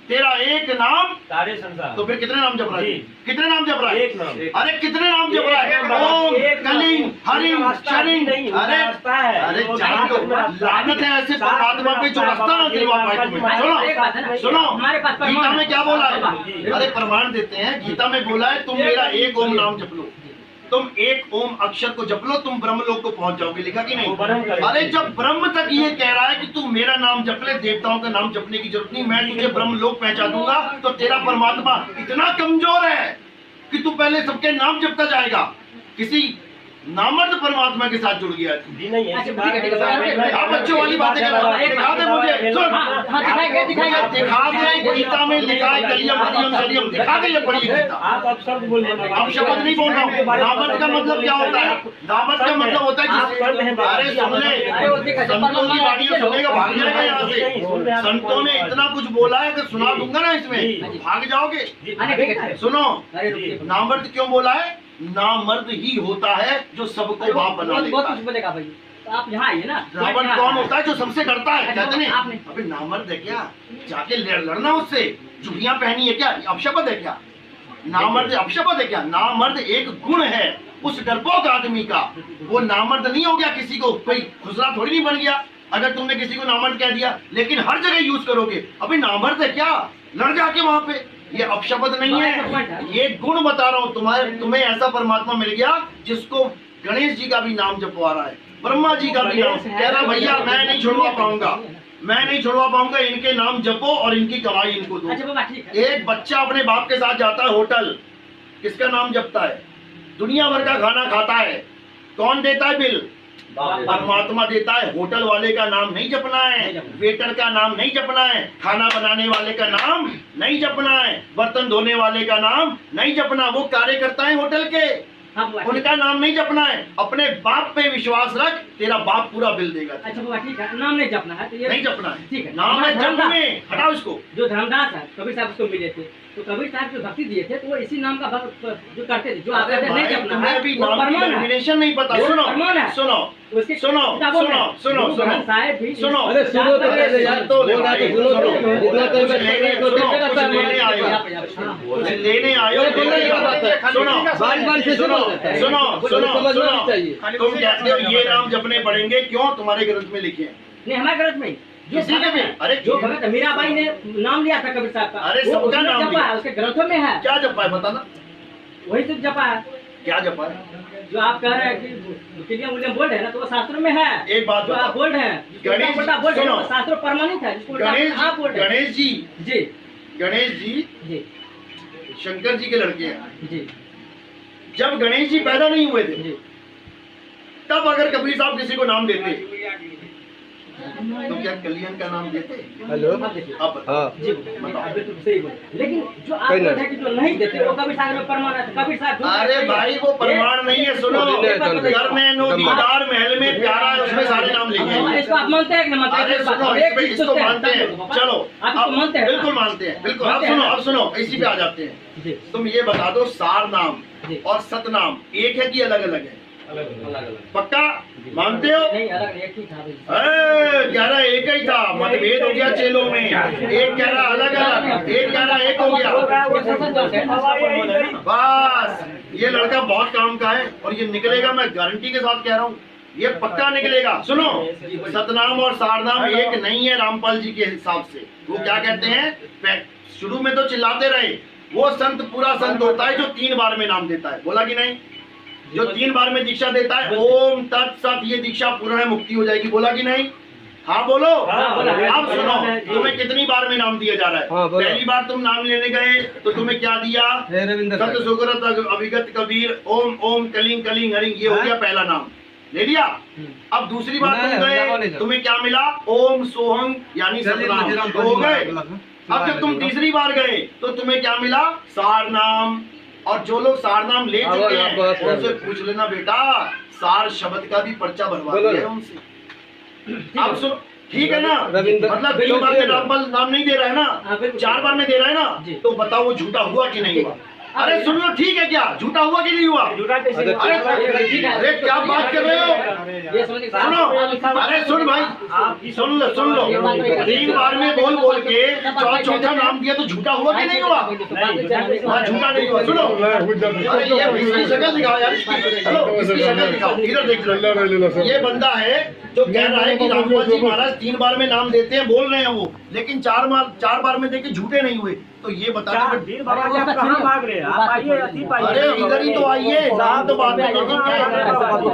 तेरा एक नाम सारे संसार। तो फिर कितने नाम जप रहा है? कितने नाम जप रहा है? एक नाम। अरे कितने नाम जप रहा है? ओम कलिंग हरिंग शरिंग। अरे अरे जान दो, लानत है ऐसे परमात्मा पे जो रास्ता ना दिलवा पाए तुम्हें। सुनो गीता में क्या बोला है? अरे प्रमाण देते हैं, गीता में बोला है तुम मेरा एक ओम नाम जप लो, तुम एक ओम अक्षर को जप लो, तुम ब्रह्मलोक को पहुंच जाओगे। लिखा कि नहीं? अरे जब ब्रह्म तक ये कह रहा है कि तू मेरा नाम जप ले, देवताओं का नाम जपने की जरूरत नहीं, मैं तुझे ब्रह्मलोक पहुंचा दूंगा, तो तेरा परमात्मा इतना कमजोर है कि तू पहले सबके नाम जपता जाएगा। किसी नामर्द परमात्मा के साथ जुड़ गया है। जी नहीं ऐसी बात आप बच्चों वाली बातें कर रहा है। दिखा दे मुझे, सुन दिखा दे, गीता में लिखा है कलियम हरियम शरियम, दिखा दे ये पढ़ी गीता। आप अब शब्द बोल रहे हैं। अब शब्द नहीं बोल रहा हूँ। नामर्द का मतलब क्या होता है? नामर्द का मतलब होता है अरे सुन ले, संतों की वाणियां सुनेगा भाग जाएगा यहाँ से। संतों ने इतना कुछ बोला है कि सुना दूंगा ना इसमें, भाग जाओगे। सुनो, नामर्द क्यों बोला है? नामर्द ही होता है जो सबको बाप बना लेता है। बोलेगा भाई, तो आप यहाँ आइए ना। रावण कौन होता है? जो सबसे डरता है। कहते नहीं अबे नामर्द है क्या? जाके लड़ना उससे। चूड़ियां पहनी है क्या? अपशब्द है क्या? नामर्द अपशब्द है क्या? नामर्द एक गुण है उस डरपोक आदमी का। वो नामर्द नहीं हो गया किसी को, कोई खुसरा थोड़ी नहीं बन गया अगर तुमने किसी को नामर्द कह दिया। लेकिन हर जगह यूज करोगे, अबे नामर्द है क्या? लड़ जाके वहां पे। ये अपशब्द नहीं है, ये गुण बता रहा हूँ। तुम्हें ऐसा परमात्मा मिल गया जिसको गणेश जी का भी नाम जपवा रहा है, ब्रह्मा जी का भी नाम। कह रहा भैया मैं नहीं छुड़वा पाऊंगा, मैं नहीं छुड़वा पाऊंगा, इनके नाम जपो और इनकी कमाई इनको दो। एक बच्चा अपने बाप के साथ जाता है होटल, किसका नाम जपता है? दुनिया भर का खाना खाता है, कौन देता है बिल? परमात्मा देता है। होटल वाले का नाम नहीं जपना है, वेटर का नाम नहीं जपना है, खाना बनाने वाले का नाम नहीं जपना है, बर्तन धोने वाले का नाम नहीं जपना। वो कार्य करता है होटल के, उनका नाम नहीं जपना है। अपने बाप पे विश्वास रख, तेरा बाप पूरा बिल देगा। अच्छा बाबा ठीक है, नाम नहीं जपना है तो ये नहीं जपना है। ठीक है। नाम है जप में, हटाओ इसको। जो धर्मदास है कबीर साहब उसको मिले थे, तो कबीर साहब जो भक्ति दिए थे तो वो इसी नाम का भक्त जो करते थे। जो आप कहते नहीं जपना है भी वो नाम की परमान है। डेफिनेशन नहीं पता। सुनो सुनो उसके सुनो सुनो सुनो सुनो साहेब भी सुनो। अरे सुनो तो पहले यार, तो बोल रहा है, सुनो तो इतना तो कुछ लेने आयो, कुछ लेने आयो। सुनो बार से सुनो सुनो सुनो सुनो, चाहिए। तुम कहते हो ये नाम जपने पड़ेंगे, क्यों? तुम्हारे ग्रंथ में लिखे हैं। नहीं हमारे ग्रंथ में किसी के भी? अरे जो भगत मीराबाई ने नाम लिया था कबीर साहब का, अरे वो सबका उसमें नाम जपा लिया। है, उसके ग्रंथों में है। क्या जपा है बताना? वही तो जपा है क्या जपा है? जो आप कह रहे हैं कि विलियम विलियम बोल्ड है ना, तो वो शास्त्रों में है। एक बात जो आप बोल्ड है, गणेश बोल्ड है, सुनो। वो शास्त्रों प्रमाणित है। गणेश जी जी गणेश जी जी शंकर जी के लड़के हैं। जी जब गणेश जी पैदा नहीं हुए थे जी तब अगर कबीर साहब किसी को नाम देते तो क्या कल्याण का नाम देते? हेलो अब देखिए अब हाँ जी बिल्कुल सही बोले। लेकिन जो आप कोई ना। कहते हैं कि जो नहीं देते वो कबीर साहब में प्रमाण है। कबीर साहब अरे भाई वो प्रमाण नहीं है। सुनो, घर में नोदीदार महल में प्यारा है, उसमें सारे नाम लिखे हैं। इसको आप मानते हैं कि नहीं मानते? अरे सुनो, इसको मानते हैं। चलो आप इसको मानते हैं? बिल्कुल मानते हैं, बिल्कुल। अब सुनो इसी पे आ जाते हैं। जी तुम ये बता दो, सार नाम जी। और सत नाम एक है कि अलग अलग है? अलग-अलग। पक्का मानते हो? नहीं अलग एक ही था भाई। कह रहा एक ही था, मतभेद हो गया चेलों में। एक कह रहा अलग अलग, एक कह रहा एक हो गया। बस ये लड़का बहुत काम का है और ये निकलेगा, मैं गारंटी के साथ कह रहा हूँ, ये पक्का निकलेगा। सुनो, सतनाम और सारनाम एक नहीं है रामपाल जी के हिसाब से। वो क्या कहते हैं, शुरू में तो चिल्लाते रहे, वो संत पूरा संत होता है जो 3 बार में नाम देता है। बोला कि नहीं? जो 3 बार में दीक्षा देता है, ओम तत्सत, ये दीक्षा पूर्ण है, मुक्ति हो जाएगी। बोला कि नहीं? हाँ बोलो। अब सुनो, तुम्हें कितनी बार में नाम दिया जा रहा है? हाँ, पहली बार तुम नाम लेने गए तो तुम्हें क्या दिया? सत सुगरत अभिगत कबीर ओम ओम कलिंग कलिंग हरिंग, ये हो गया पहला नाम, ले लिया। अब दूसरी बार तुम गए, तुम्हें क्या मिला? ओम सोहम यानी सतनाम, हो गए। अब जब तुम तीसरी बार गए तो तुम्हें क्या मिला? सार नाम। और जो लोग सार नाम ले चुके हैं उनसे पूछ लेना बेटा, सार शब्द का भी पर्चा भरवा दिया है उनसे। अब सुनो, ठीक है ना? मतलब 3 बार में नाम नहीं दे रहा है ना, 4 बार में दे रहा है ना, तो बताओ वो झूठा हुआ कि नहीं हुआ? अरे सुन लो, ठीक है क्या? झूठा हुआ कि नहीं हुआ? झूठा कैसे हुआ? अरे क्या बात कर रहे हो? सुनो, अरे सुन भाई, सुन लो 3 बार में बोल के चौथा नाम दिया तो झूठा हुआ कि नहीं हुआ? हाँ, झूठा नहीं हुआ। सुनो, अरे ये इसकी शक्ल दिखाओ यार, हेलो इसकी शक्ल दिखाओ, इधर देख लो। ये बंदा है जो कह रहा है कि रामपाल जी महाराज 3 बार में नाम देते हैं, बोल रहे हैं वो, लेकिन 4 बार में देके झूठे नहीं हुए। तो ये बता दो, अरे इधर ही तो आइए, नाम तो बाद में देखेंगे।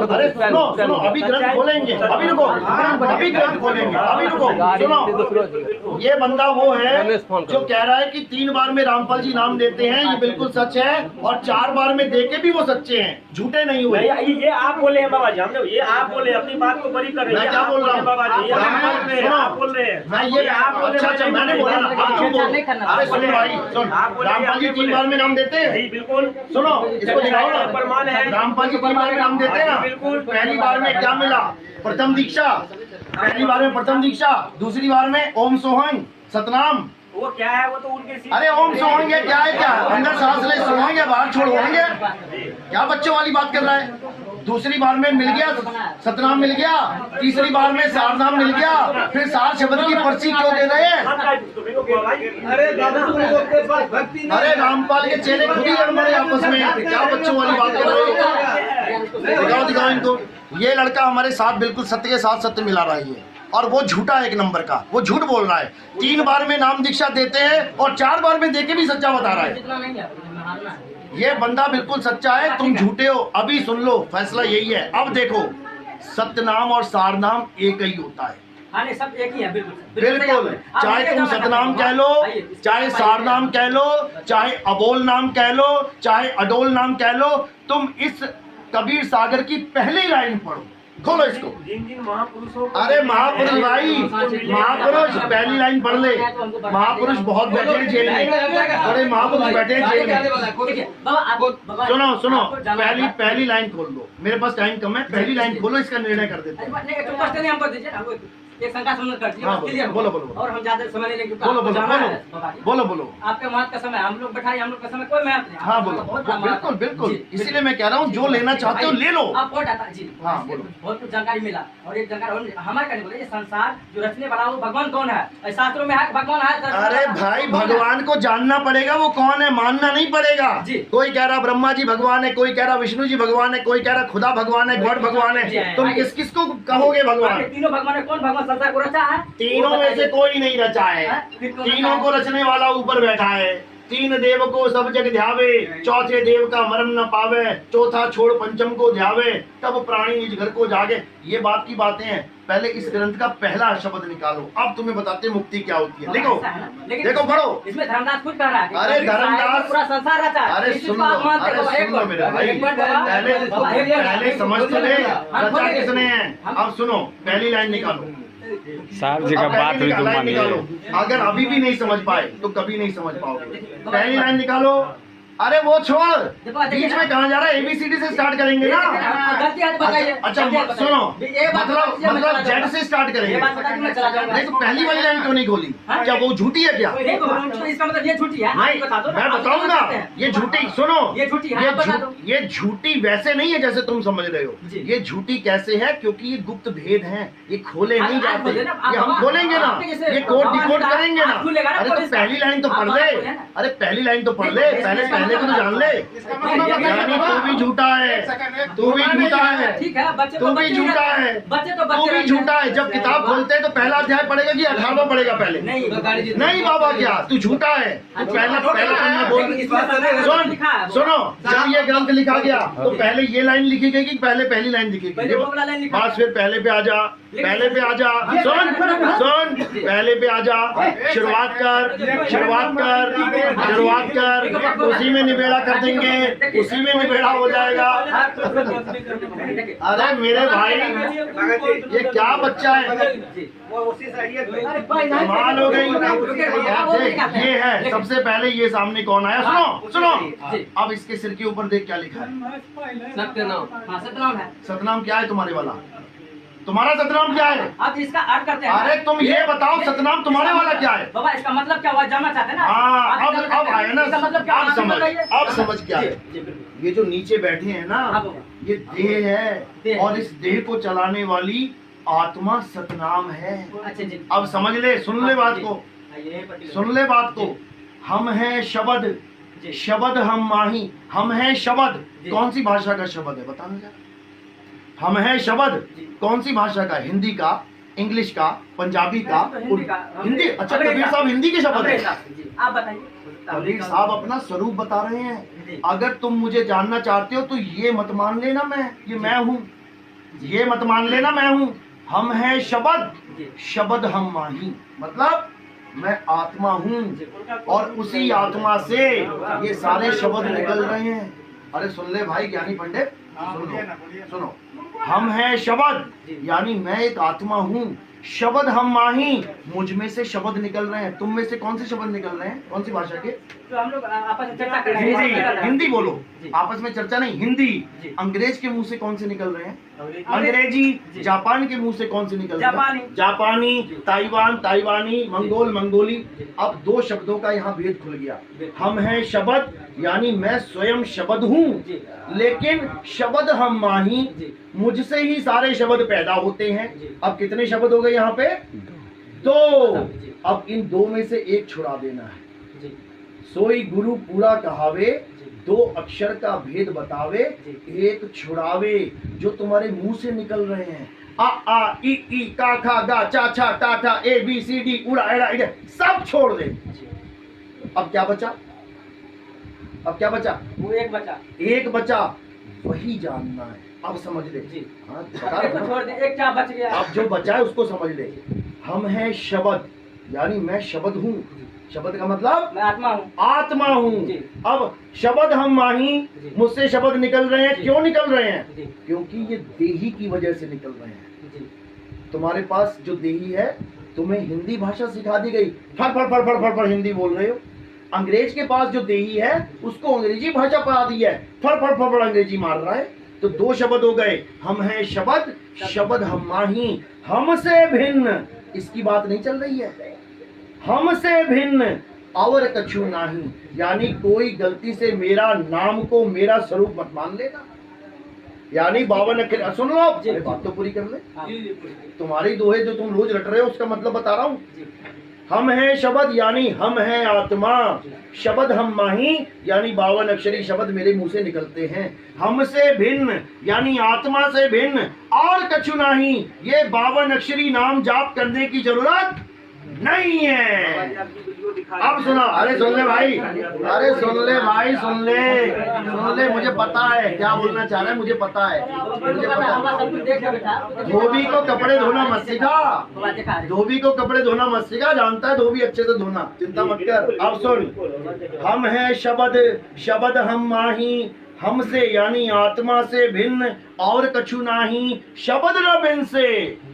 अरे सुनो, अभी ग्रंथ खोलेंगे, अभी रुको, अभी ग्रंथ खोलेंगे, अभी रुको। सुनो, ये बंदा वो है जो कह रहा है कि 3 बार में रामपाल जी नाम देते हैं, ये बिल्कुल सच है, और 4 बार में देके भी वो सच्चे हैं, झूठे नहीं हुए। ये आप बोले हैं बाबा जी, हमने ये आप बोले, अपनी बात को बड़ी कर रहे हैं। मैं क्या बोल रहा हूँ बाबा जी? आप बोल रहे हैं। मैं ये अच्छा मैंने बोला ना, आप क्यों बोल? अरे सुनो भाई, सुन, रामपाल जी 3 बार में नाम देते हैं, बिल्कुल। सुनो इसको दिखाओ ना, प्रमाण है। रामपाल जी 3 बार में नाम देते हैं ना, बिल्कुल। पहली बार में क्या मिला? प्रथम दीक्षा, पहली बार में प्रथम दीक्षा, दूसरी बार में ओम सोहन सतनाम। वो क्या है? वो तो उनके अरे ओम सोहेंगे क्या है? क्या अंदर सांस ले सोहेंगे, बाहर छोड़ेंगे? क्या बच्चों वाली बात कर रहा है? दूसरी बार में मिल गया सतनाम, मिल गया, तीसरी बार में सारनाम मिल गया, फिर 4 शब्द की पर्ची क्यों दे रहे हैं? अरे रामपाल के चेले खुद ही लड़ मरे आपस में, क्या बच्चों वाली बात कर रहे हो? दिखाओ इनको। ये लड़का हमारे साथ बिल्कुल सत्य के साथ सत्य मिला रहा है, और वो झूठा है, 1 नंबर का, वो झूठ बोल रहा है। 3 बार में नाम दीक्षा देते हैं और 4 बार में देके भी सच्चा बता रहा है। ये बंदा बिल्कुल सच्चा है, तुम झूठे हो। अभी सुन लो, फैसला यही है। अब देखो, सतनाम और सारनाम एक ही होता है। हाँ, सब एक ही है, बिल्कुल बिल्कुल। चाहे तुम सतनाम कह लो, चाहे सारनाम कह लो, चाहे अबोल नाम कह लो, चाहे अडोल नाम कह लो, तुम इस कबीर सागर की पहली लाइन पढ़ो, खोलो इसको। अरे महापुरुष भाई, महापुरुष पहली लाइन पढ़ ले। महापुरुष बहुत बैठे हैं जेल में, बड़े महापुरुष बैठे हैं जेल में। सुनो, पहली लाइन खोल लो, मेरे पास टाइम कम है, पहली लाइन खोलो, इसका निर्णय कर देते हैं। एक शंका समझ कर दिया, हाँ, क्लियर बोलो। और हम ज्यादा समय नहीं लेंगे, बोलो। आपके महत्व का समय, हम लोग बैठाए, हम लोग का समय कोई महत्व नहीं। हाँ बोलो, बिल्कुल। इसीलिए मैं कह रहा हूँ, जो लेना चाहते हो ले लो। आप वोट आता जी। हाँ बोलो। बहुत कुछ जानकारी मिला, और एक जानकारी हमारे कहने बोले, ये संसार जो रचने वाला वो भगवान कौन है? शास्त्रों में है भगवान है। अरे भाई, भगवान को जानना पड़ेगा, वो कौन है मानना नहीं पड़ेगा। कोई कह रहा ब्रह्मा जी भगवान है, कोई कह रहा विष्णु जी भगवान है, कोई कह रहा खुदा भगवान है, गॉड भगवान है। तुम किसको कहोगे भगवान? तीनों भगवान है, कौन भगवान संसार को रचा है? तीनों में से कोई नहीं रचा है, तीनों को रचने वाला ऊपर बैठा है। 3 देव को सब जग ध्यावे, चौथे देव का मरम न पावे, चौथा छोड़ पंचम को ध्यावे, तब प्राणी निज घर को जागे। ये बात की बातें हैं। पहले इस ग्रंथ का पहला शब्द निकालो, अब तुम्हें बताते हैं मुक्ति क्या होती है। देखो पढ़ो। इसमें धर्मदास खुद कह रहा है। अरे धर्मदास पूरा संसार रचा है। अरे सुन लो मेरे भाई, पहले समझ तो ले, रचा किसने है। अब सुनो, पहली लाइन निकालो। साहब जी का बात हुई तो मान निकालो। अगर अभी भी नहीं समझ पाए तो कभी नहीं समझ पाओगे। पहली लाइन निकालो। अरे वो छोड़, बीच में कहाँ जा रहा है? ABCD से स्टार्ट करेंगे ना। अच्छा सुनो, मतलब जेड से स्टार्ट करेंगे। नहीं तो पहली वाली लाइन क्यों नहीं खोली? क्या वो झूठी है क्या? इसका मतलब ये झूठी है। मैं बताऊंगा, ये झूठी। सुनो, ये झूठी वैसे नहीं है जैसे तुम समझ रहे हो। ये झूठी कैसे है? क्योंकि ये गुप्त भेद है, ये खोले नहीं जाते। ये हम खोलेंगे ना, ये कोड डिकोड करेंगे ना। अरे तो पहली लाइन तो पढ़ ले, अरे पहली लाइन तो पढ़ ले, पहले को तो जान ले। यानी तू भी झूठा है, तू भी झूठा है, तू भी झूठा है, तू भी झूठा है। जब किताब खोलते हैं तो पहला अध्याय पढ़ेगा कि 18वां पढ़ेगा पहले? नहीं बाबा, क्या तू झूठा है? तू पहला पन्ना बोल। सुनो, जब ये ग्रंथ लिखा गया तो पहले ये लाइन लिखी गई कि पहले पहली लाइन लिखी गई? बस फिर पहले पे आ जा, पहले पे आ जा। सुन, पहले पे आ जा। शुरुआत कर, उसी में निबेड़ा कर देंगे, उसी में निबेड़ा हो जाएगा। अरे मेरे भाई, ये क्या बच्चा है? कमाल हो गई। ये है, सबसे पहले ये सामने कौन आया? सुनो, अब इसके सिर के ऊपर देख क्या लिखा है? सतनाम है। सतनाम क्या है तुम्हारे वाला? तुम्हारा सतनाम क्या है? आप इसका अर्थ करते हैं। अरे तुम ये बताओ सतनाम तुम्हारे वाला क्या है? बाबा इसका मतलब क्या हुआ, जानना चाहते हैं ना? हाँ, आप अब जानना चाहते हैं। आया ना, इसका मतलब क्या आप हुआ, समझ, बताइए। आप समझ क्या है? जी, बिल्कुल। ये जो नीचे बैठे हैं ना, हाँ बाबा। ये देह है, देह। और इस देह को चलाने वाली आत्मा सतनाम है। अच्छा जी। अब समझ ले, सुन ले बात को, सुन ले बात को। हम हैं शब्द, जी। शब्द हम माही, हम हैं शब्द। जी। कौन सी भाषा का शब्द है बताना जरा? हम हैं शब्द जी। कौन सी भाषा का? हिंदी का, इंग्लिश का, पंजाबी का, हिंदी का। हिंदी। अच्छा, कबीर साहब हिंदी के शब्द है। जी, आप बताइए। कबीर साहब अपना स्वरूप बता रहे हैं। जी। अगर तुम मुझे जानना चाहते हो तो ये मत मान लेना मैं हूँ, ये मत मान लेना मैं हूँ। हम हैं शब्द, जी। शब्द हम माही, मतलब मैं आत्मा हूँ, और उसी आत्मा से ये सारे शब्द निकल रहे हैं। अरे सुन ले भाई ज्ञानी पंडित, सुनो, हम हैं शब्द, यानी मैं एक आत्मा हूँ। शब्द हम माही, मुझ में से शब्द निकल रहे हैं। तुम में से कौन से शब्द निकल रहे हैं? कौन सी भाषा के? तो हम लोग आपस में चर्चा कर रहे हैं। हिंदी, हिंदी बोलो। जी। आपस में चर्चा नहीं, हिंदी। जी। अंग्रेज के मुंह से कौन से निकल रहे हैं? अंग्रेजी। अंग्रेजी। जापान के मुंह से कौन से निकल रहे जापानी। हैं? जापानी। जी। ताइवान, ताइवानी, मंगोल, मंगोली। जी। अब दो शब्दों का यहाँ भेद खुल गया। हम हैं शब्द, यानी मैं स्वयं शब्द हूँ, जी। लेकिन शब्द हम माही, जी। मुझसे ही सारे शब्द पैदा होते हैं। जी। अब कितने शब्द हो गए यहाँ पे? दो। जी। अब इन दो में से एक छुड़ा देना है। जी। सोई गुरु पूरा कहावे, जी। दो अक्षर का भेद बतावे, एक छुड़ावे। जो तुम्हारे मुंह से निकल रहे हैं, आ ई का खा गा चा छा टा ठा ए बी सी डी उड़ा एड़ा इड़ा, सब छोड़ दे। अब क्या बचा? अब क्या बचा? वो एक बचा। एक बचा, वही जानना है। अब समझ ले। जी। हाँ, एक को छोड़ दे, एक क्या बच गया? अब जो बचा है उसको समझ ले। हम हैं शब्द, यानी मैं शब्द हूँ। शब्द का मतलब मैं आत्मा हूँ। आत्मा हूँ। जी। अब शब्द हम माही, जी। मुझसे शब्द निकल रहे हैं। जी। क्यों निकल रहे हैं? जी। क्योंकि ये देही की वजह से निकल रहे हैं। जी। तुम्हारे पास जो देही है, तुम्हें हिंदी भाषा सिखा दी गई, फड़ फड़ फड़ फड़ फड़ फड़ हिंदी बोल रहे हो। अंग्रेज के पास जो देही है, उसको अंग्रेजी भाषा पढ़ा दी है, फड़ फड़ फड़ फड़ अंग्रेजी मार रहा है। तो दो शब्द हो गए। हम हैं शब्द, शब्द हम माही, हमसे भिन्न। इसकी बात नहीं चल रही है। हमसे भिन्न और कछु नहीं, यानी कोई गलती से मेरा नाम को मेरा स्वरूप मत मान लेना। यानी 52 अक्षर, सुन लो, अरे बात तो पूरी कर ले। हाँ। तुम्हारी दोहे जो तुम रोज रट रहे हो उसका मतलब बता रहा हूँ। हम हैं शब्द, यानी हम हैं आत्मा। शब्द हम माही, यानी 52 अक्षरी शब्द मेरे मुंह से निकलते हैं। हमसे भिन्न, यानी आत्मा से भिन्न और कछु नहीं। ये 52 अक्षरी नाम जाप करने की जरूरत नहीं है। अब सुनो, अरे सुन ले भाई, अरे सुन ले भाई, सुन ले, मुझे पता है क्या बोलना चाह रहा है, मुझे पता है, मुझे पता है। धोबी को कपड़े धोना मत सिखा, धोबी को कपड़े धोना मत सिखा, जानता है धोबी अच्छे से धोना, चिंता मत कर। अब सुन, हम हैं शब्द, शब्द हम माही, हमसे यानी आत्मा से भिन्न और कछु नाही। शब्द न बिन से,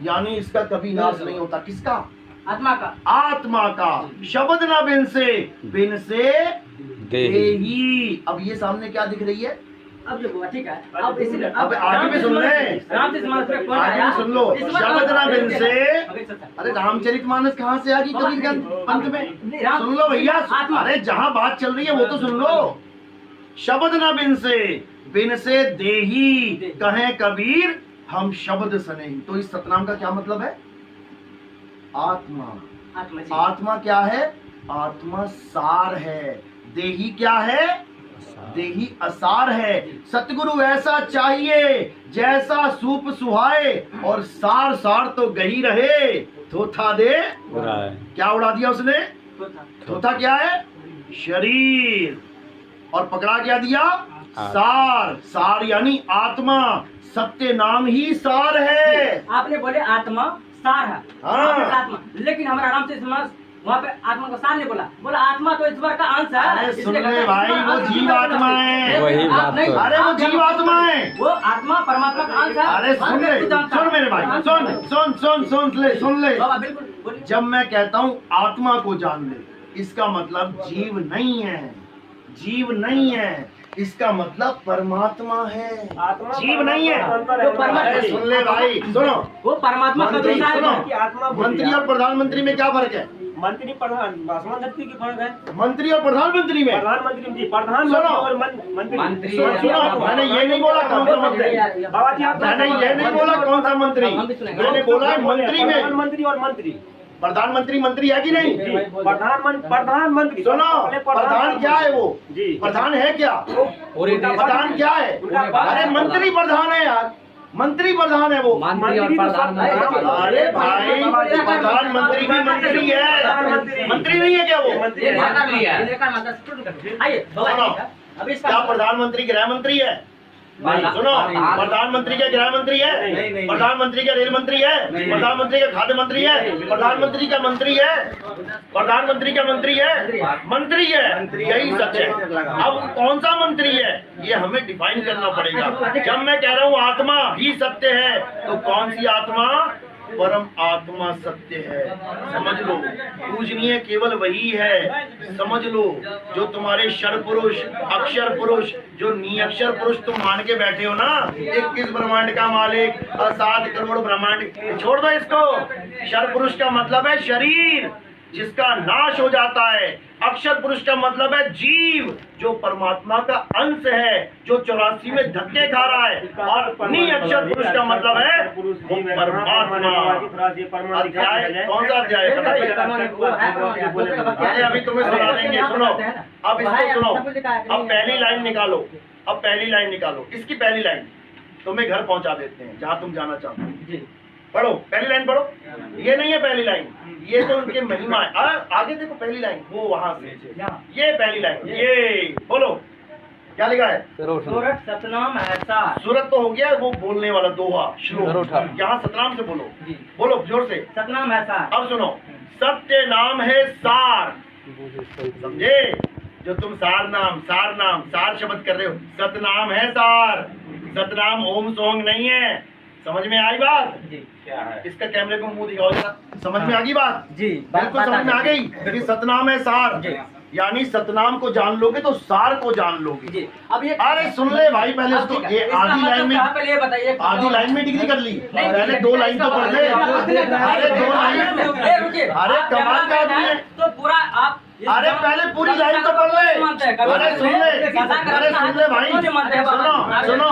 यानी इसका कभी नाश नहीं होता। किसका? आत्मा का। आत्मा का। शब्द न बिन से, बिन से देही। अब ये सामने क्या दिख रही है? अब जो हुआ ठीक है। अब इसी अब आगे भी सुन ले, राम से समाज में कौन आगे आया? भी सुन लो। इस बार शब्द न बिन से, अभी सर। अरे रामचरितमानस कहाँ से आ गई कबीर के अंत में? सुन लो भैया, अरे जहाँ बात चल रही है वो तो सुन लो। शब्द न बिन से देही, कहें कबीर हम शब्द सनेही। तो इस सतनाम का क्या मतलब है? आत्मा। आत्मा क्या है? आत्मा सार है। देही क्या है? देही असार है। सतगुरु ऐसा चाहिए जैसा सूप सुहाए, और सार सार तो गही रहे, थोथा दे क्या उड़ा दिया उसने? थोथा क्या है? शरीर। और पकड़ा क्या दिया? सार। सार यानी आत्मा। सत्य नाम ही सार है। आपने बोले आत्मा सार है। हाँ। आत्मा, लेकिन हमारा राम से समाज वहाँ पे आत्मा को सार नहीं बोला, बोला आत्मा तो ईश्वर का अंश है। अरे सुन ले भाई, वो जीव आत्मा है। वही बात तो। अरे वो जीव आत्मा है, वो आत्मा परमात्मा का अंश है। अरे सुन ले, सुन मेरे भाई, सुन ले। बाबा बिल्कुल बोलिए। जब मैं कहता हूँ आत्मा को जान ले, इसका मतलब जीव नहीं है, जीव नहीं है। इसका मतलब परमात्मा है, आत्मा जीव नहीं है। जो अरे सुन ले भाई, सुनो, वो परमात्मा मंत्री कबीर साहब सुनो, है। की आत्मा बोल मंत्री दिया। और प्रधानमंत्री में क्या फर्क है? मंत्री प्रधान आसमान धरती की फर्क है। मंत्री और प्रधानमंत्री में, प्रधानमंत्री जी प्रधानमंत्री सुनो। और मंत्री मंत्री सुनो, मैंने ये नहीं बोला कौन सा मंत्री, बाबा जी आप मैंने ये नहीं बोला कौन सा मंत्री, हम भी सुनेंगे। मैंने बोला है मंत्री में। प्रधानमंत्री और मंत्री प्रधानमंत्री मंत्री है कि नहीं? जी प्रधानमंत्री सुनो, प्रधान क्या है वो? जी प्रधान है क्या? पूरे देश प्रधान क्या है? अरे मंत्री प्रधान है यार, मंत्री प्रधान है वो। मंत्री और प्रधानमंत्री। अरे भाई, प्रधानमंत्री भी मंत्री है, मंत्री नहीं है क्या वो? मंत्री आइए सुनो, अभी क्या प्रधानमंत्री गृह मंत्री है? सुनो, प्रधानमंत्री के गृह मंत्री है, प्रधानमंत्री के रेल मंत्री है, प्रधानमंत्री का खाद्य मंत्री है, प्रधानमंत्री का मंत्री है, प्रधानमंत्री का मंत्री है, मंत्री है, यही सच है। अब कौन सा मंत्री है ये हमें डिफाइन करना पड़ेगा। जब मैं कह रहा हूँ आत्मा ही सत्य है, तो कौन सी आत्मा? परम आत्मा सत्य है, समझ लो। पूजनीय केवल वही है, समझ लो। जो तुम्हारे शर पुरुष, अक्षर पुरुष, जो निअक्षर पुरुष तुम मान के बैठे हो ना, 21 ब्रह्मांड का मालिक, 7 करोड़ ब्रह्मांड, छोड़ दो इसको। शर पुरुष का मतलब है शरीर जिसका नाश हो जाता है, अक्षर पुरुष का मतलब है जीव जो परमात्मा का अंश है, जो 84 में धक्के खा रहा है, और निअक्षर पुरुष का मतलब है वो परमात्मा। अध्याय कौन सा अध्याय है पता है? अरे अभी तुम्हें सुना देंगे, सुनो। अब इसको सुनो, अब पहली लाइन निकालो, अब पहली लाइन निकालो, इसकी पहली लाइन तुम्हें घर पहुंचा देते हैं जहां तुम जाना चाहते हो। पढ़ो, पहली लाइन पढ़ो। ये नहीं है पहली लाइन, ये तो उनके महिमा है। आगे देखो पहली लाइन, वो वहां से, ये पहली लाइन, ये बोलो क्या लिखा है? सूरत सतनाम ऐसा। सूरत तो हो गया, वो बोलने वाला दोहा श्लोक, यहाँ सतनाम से बोलो, बोलो जोर से। सतनाम ऐसा। अब सुनो, सत्य नाम है सार, समझे? जो तुम सार नाम सार शब्द कर रहे हो, सतनाम है सार, सतनाम ओम सोंग नहीं है। समझ में आई बात? क्या है? इसका कैमरे को मुंह दिखाओ जरा, समझ में आ गई बात? जी बिल्कुल समझ में आ गई कि सतनाम है सार, यानी सतनाम को जान लोगे तो सार को जान लोगे। जी अब ये अरे सुन ले भाई, पहले उसको ये आधी लाइन में, पहले ये बताइए, आधी लाइन में डिग्री कर ली, पहले 2 लाइन तो पढ़ ले। अरे 2 लाइन, अरे कमाल का आदमी है। तो पूरा आप, अरे पहले पूरी लाइन तो पढ़ ले। अरे सुन ले, अरे सुन ले भाई, सुनो सुनो,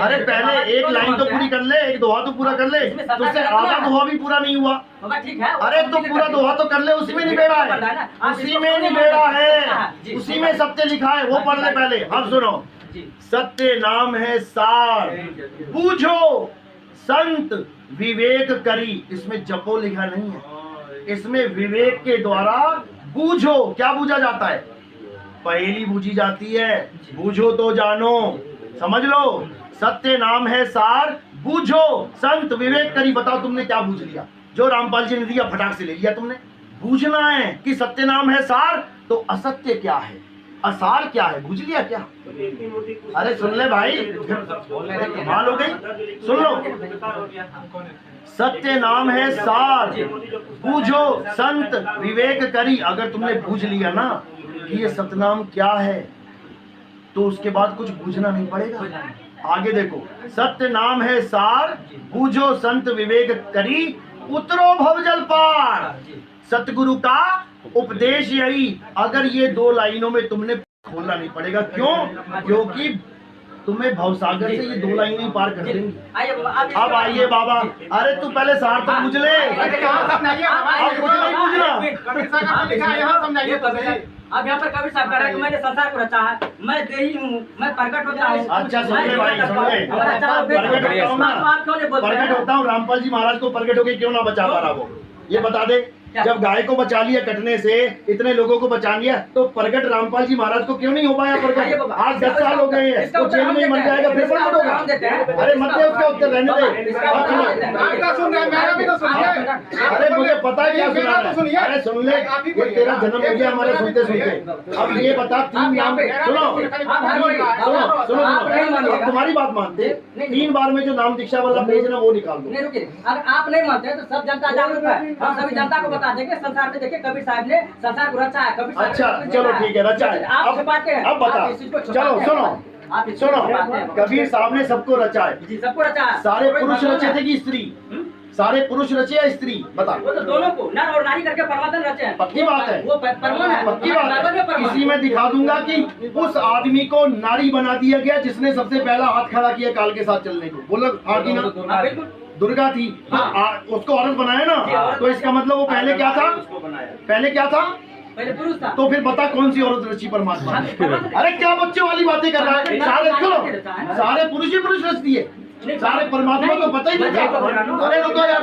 अरे पहले एक लाइन तो पूरी कर ले, एक दोहा तो पूरा कर ले, तो उससे आधा दोहा भी पूरा नहीं हुआ। ठीक है। अरे तो पूरा दोहा तो कर ले, उसी में निबेड़ा है, उसी में निबेड़ा है, उसी में सत्य लिखा है, वो पढ़ ले पहले। अब सुनो, सत्य नाम है सार, बूझो संत विवेक करी, इसमें जपो लिखा नहीं है, इसमें विवेक के द्वारा बूझो। क्या बूझा जाता है? पहेली बूझी जाती है, बूझो तो जानो, समझ लो। सत्य नाम है सार, बूझो संत विवेक करी। बताओ तुमने क्या बूझ लिया? जो रामपाल जी ने दिया फटाक से ले लिया तुमने। बूझना है कि सत्य नाम है सार, तो असत्य क्या है, असार क्या है, बूझ लिया क्या? अरे सुन ले भाई, कमाल हो गई, सुन लो। सत्य नाम है सार, बूझो संत विवेक करी। अगर तुमने बूझ लिया ना कि ये सतनाम क्या है, तो उसके बाद कुछ बूझना नहीं पड़ेगा। आगे देखो, सत्य नाम है सार, बूझो संत विवेक करी, उतरो भवजल पार। सतगुरु का उपदेश यही। अगर ये 2 लाइनों में तुमने खोलना नहीं पड़ेगा, क्यों? क्योंकि तुम्हें भवसागर से ये 2 लाइनें पार कर देंगी। अब आइए बाबा, अरे तू पहले सार तो पूछ ले, अब कुछ नहीं पूछना। अब यहाँ पर कबीर साहब कह रहा है कि मैंने संसार को रचा है, मैं देही हूँ, मैं प्रकट होता हूँ। अच्छा सुन ले भाई, सुन ले, प्रकट होता हूँ। रामपाल जी महाराज को प्रकट होके क्यों ना बचा पा रहा वो, ये बता दे। जब गाय को बचा लिया कटने से, इतने लोगों को बचा लिया, तो प्रकट रामपाल जी महाराज को क्यों नहीं हो पाया प्रकट? आज 10 साल हो गए हैं, तो जेल में ही मर जाएगा, फिर प्रकट होगा। अरे मत दे उसका उत्तर, रहने दे। अरे मुझे पता है क्या सुना है। अरे सुन ले, ये तेरा जन्म हो गया हमारे सुनते सुनते। अब ये बता, 3 नाम, सुनो सुनो सुनो, अब तुम्हारी बात मानते, 3 बार में जो नाम दीक्षा वाला पेज ना वो निकाल दो। अगर आप नहीं मानते तो सब जनता जागरूक है, हम सभी जनता को बता देंगे संसार में। देखिए कबीर साहब ने संसार को रचा है, कबीर साहब अच्छा ने चलो रचा है। ठीक है, रचा है। आप छुपाते हैं, अब बता, आप इस चीज को छुपाते चलो हैं। सुनो आप इस चीज को छुपाते हैं। कबीर साहब ने सबको रचा है। जी सबको रचा है। सारे कोई पुरुष भगवान रचे है। थे कि स्त्री? सारे पुरुष रचे या स्त्री? बता। वो तो दोनों को नर और नारी करके परमात्मा रचे हैं। पक्की बात है। वो परमात्मा है, पक्की बात बाइबल में है। परमात्मा इसी में दिखा दूंगा कि उस आदमी को नारी बना दिया गया जिसने सबसे पहला हाथ खड़ा किया काल के साथ चलने को। बोलो हाँ कि ना? हाँ, बिल्कुल। दुर्गा थी तो उसको औरत बनाया ना, तो इसका मतलब वो पहले क्या था? पहले क्या था? पहले पुरुष था। तो फिर बता कौन सी औरत रची परमात्मा ने? अरे क्या बच्चों वाली बातें कर रहा है? सारे सुनो, सारे पुरुष ही पुरुष रच दिए, सारे परमात्मा को पता ही नहीं था। अरे रुको यार,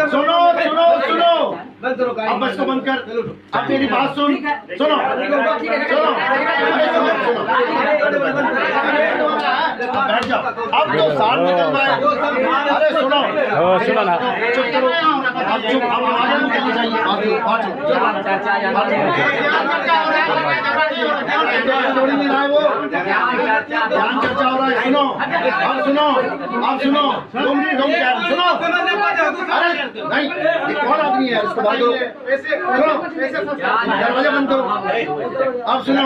सुनो सुनो सुनो, अब बस को बंद कर। अब मेरी बात सुन, सुनो सुनो, अरे सुनो बैठ जाओ। अब तो सार निकल रहा है। अरे सुनो सुनो ना। चुप करो, अब चुप, अब आगे निकलनी चाहिए। जोड़ी नहीं रहा है वो, ध्यान चर्चा हो रहा है। सुनो अब सुनो, अब सुनो, तुम क्या सुनो? अरे नहीं, ये कौन आदमी है? इसको बाहर करो, सुनो, दरवाजा बंद करो। अब सुनो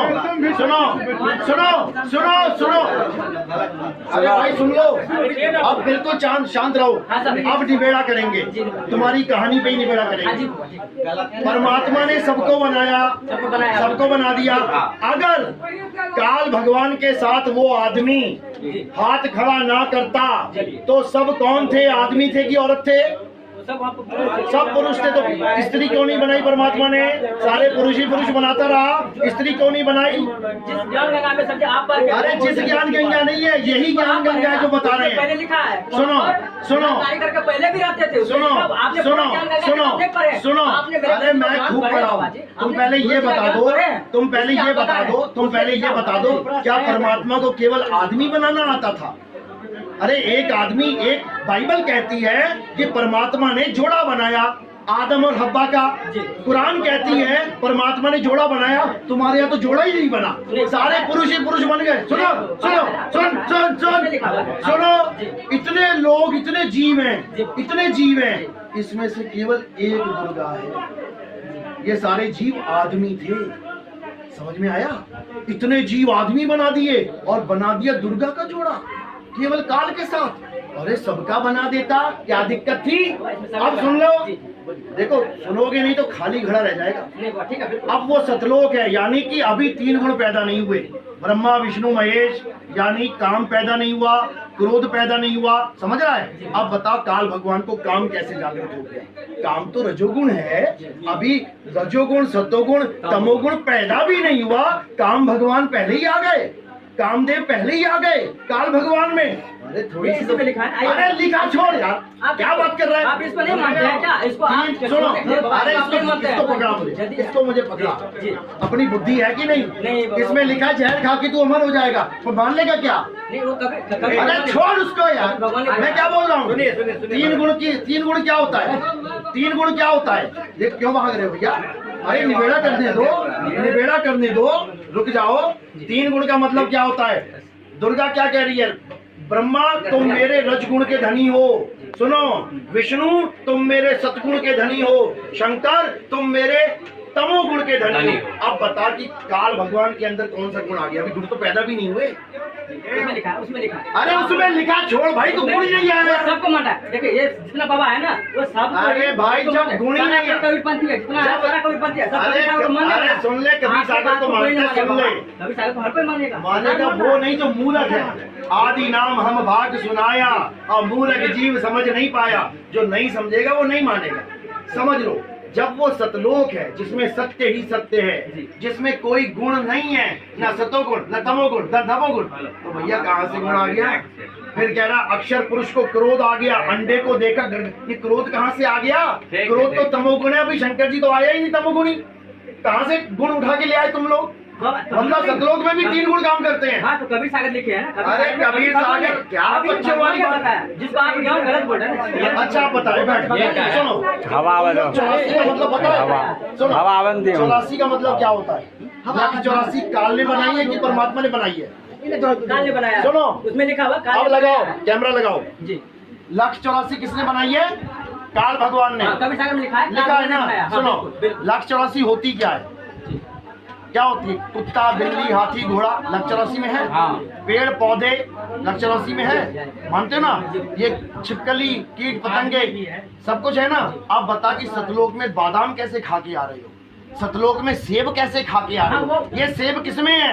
सुनो सुनो सुनो सुनो, अरे भाई सुन लो, अब बिल्कुल शांत रहो। अब निबेड़ा करेंगे, तुम्हारी कहानी पे ही निबेड़ा करेंगे। परमात्मा ने सबको बनाया, सबको बना दिया। अगर काल भगवान के साथ वो आदमी हाथ खड़ा ना करता तो सब कौन थे? आदमी थे कि औरत थे? सब पुरुष थे। तो स्त्री क्यों नहीं बनाई परमात्मा ने? सारे पुरुष ही पुरुष बनाता रहा, स्त्री क्यों नहीं बनाई? जिस ज्ञान गंगा में समझे आप बात। अरे जिस ज्ञान गंगा नहीं है, यही ज्ञान गंगा है जो बता रहे पहले हैं। लिखा है। सुनो सुनो करके पहले भी रहते थे। सुनो सुनो सुनो सुनो, अरे मैं खूब पढ़ा हूँ। तुम पहले ये बता दो, तुम पहले ये बता दो, तुम पहले ये बता दो, क्या परमात्मा को केवल आदमी बनाना आता था? अरे एक आदमी, एक बाइबल कहती है कि परमात्मा ने जोड़ा बनाया आदम और हब्बा का। कुरान कहती है परमात्मा ने जोड़ा बनाया। तुम्हारे यहाँ तो जोड़ा ही नहीं बना, सारे पुरुष ही पुरुष बन गए। सुनो सुनो सुन सुन सुन सुनो, इतने लोग, इतने जीव हैं, इतने जीव हैं, इसमें से केवल एक दुर्गा है। ये सारे जीव आदमी थे। समझ में आया? इतने जीव आदमी बना दिए और बना दिया दुर्गा का जोड़ा केवल काल के साथ। अरे सबका बना देता, क्या दिक्कत थी? अब सुन लो, देखो सुनोगे नहीं तो खाली घड़ा रह जाएगा। अब वो सतलोक है, यानी कि अभी 3 गुण पैदा नहीं हुए, ब्रह्मा विष्णु महेश, यानी काम पैदा नहीं हुआ, क्रोध पैदा नहीं हुआ। समझ रहा है? अब बताओ काल भगवान को काम कैसे जागृत हो गया? काम तो रजोगुण है, अभी रजोगुण सतोगुण तमोगुण पैदा भी नहीं हुआ, काम भगवान पहले ही आ गए, कामदेव पहले ही आ गए काल भगवान में। अरे थोड़ी सी तो लिखा है। अरे लिखा छोड़ यार, क्या बात कर रहा है? आप इसको नहीं मानते हैं क्या? इसको आप सुनो, अरे इसको पकड़ा मुझे, इसको मुझे पकड़ा। अपनी बुद्धि है कि नहीं? इसमें लिखा है जहर खा के तू अमर हो जाएगा, तो मान लेगा क्या? नहीं वो कभी अरे छोड़ उसको यार, मैं क्या बोल रहा हूँ? 3 गुण क्या होता है? 3 गुण क्या होता है? देख क्यों भाग रहे हो भैया? अरे निबेड़ा करने दो, निबेड़ा करने दो, रुक जाओ। 3 गुण का मतलब क्या होता है? दुर्गा क्या कह रही है? ब्रह्मा तुम मेरे रजगुण के धनी हो, सुनो, विष्णु तुम मेरे सतगुण के धनी हो, शंकर तुम मेरे तमोगुण के धनी हो। अब बता कि काल भगवान के अंदर कौन सा गुण आ गया? अभी गुण तो पैदा भी नहीं हुए। उसमें लिखा, उसमें लिखा। अरे उसमें लिखा छोड़ भाई, तू गुण नहीं आया। सबको मानता है। देखिए ये जितना बाबा है ना वो सब। अरे भाई जब गुण ही नहीं है, कबीरपंथी है, जितना सारा कबीरपंथी है, सब कबीर साहब को मानेगा। अरे सुन ले, कबीर सागर को मानते, सुन ले, कबीर साहब को हर कोई मानेगा। मानेगा वो नहीं जो मूलक है। आदि नाम हम भाग सुनाया और मूलक जीव समझ नहीं पाया। जो नहीं समझेगा वो नहीं मानेगा। समझ लो, जब वो सतलोक है जिसमें सत्य ही सत्य है, जिसमें कोई गुण नहीं है, ना सतोगुण न तमोगुण न नवोगुण, तो भैया कहाँ से गुण आ गया? फिर कह रहा अक्षर पुरुष को क्रोध आ गया, अंडे को देखा, ये क्रोध कहाँ से आ गया? क्रोध तो तमोगुण है। अभी शंकर जी तो आया ही नहीं तमोगुणी, कहाँ से गुण उठा के ले आए तुम लोग? मतलब सतलोक में भी 3 गुण काम करते हैं। हाँ तो कबीर सागर लिखे है ना। अरे कबीर सागर क्या बच्चों वाली बात है, जिसको आप ज्ञान गलत बोल रहे हैं। अच्छा आप बताए, बैठ सुनो। हवा वाला 84 का मतलब पता है? सुनो, हवा बंदी 84 का मतलब क्या होता है? 84 काल ने बनाई है कि परमात्मा ने बनाई है? काल ने बनाया। सुनो, उसमें लिखा हुआ अब लगाओ कैमरा लगाओ जी। 184 किसने बनाई है? काल भगवान ने कबीर सागर में लिखा है ना। हाँ, सुनो, बिल्कुल, बिल्कुल। 184 होती क्या है? क्या होती है? कुत्ता, बिल्ली, हाथी, घोड़ा 184 में है। हाँ। पेड़ पौधे 184 में है, मानते हो ना? ये छिपकली, कीट पतंगे सब कुछ है ना। आप बता कि सतलोक में बादाम कैसे खा के आ रहे हो? सतलोक में सेब कैसे खा के आ रहे हो? ये सेब किसमें है?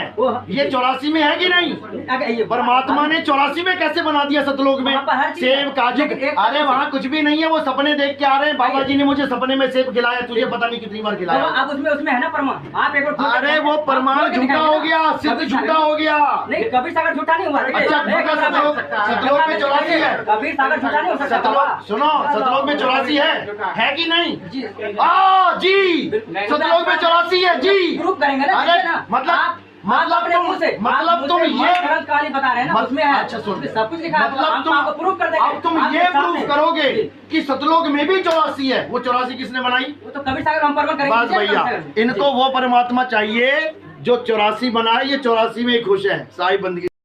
ये 84 में है कि नहीं? परमात्मा ने 84 में कैसे बना दिया सतलोक में? सेब, काजू। अरे वहाँ कुछ भी नहीं है, वो सपने देख के आ रहे हैं। बाबा जी ने मुझे सपने में सेब खिलाया, तुझे पता नहीं कितनी बार खिलाया। अब उसमें है ना प्रमाण। आप एक बार अरे वो प्रमाण झूठा हो गया, सिद्ध झूठा हो गया। नहीं, कबीर सागर झूठा नहीं हुआ। अच्छा, सतलोक में 84 है। कबीर सागर झूठा नहीं हो सकता। सतलोक, सुनो, सतलोक में 84 है कि नहीं? जी सतलोक में 84 है जी। प्रूफ करेंगे ना। अरे मतलब तुम ये कहानी बता रहे हैं ना, उसमें है। अच्छा सुन, सब कुछ लिखा है, मतलब तुम आपको प्रूफ कर देंगे। अब तुम ये प्रूफ करोगे कि सतलोक में भी 84 है। वो 84 किसने बनाई? वो तो कबीर सागर हम प्रमाण करेंगे। बस भैया, इनको वो परमात्मा चाहिए जो 84 बनाए। ये 84 में खुश है। साहिब बंदगी।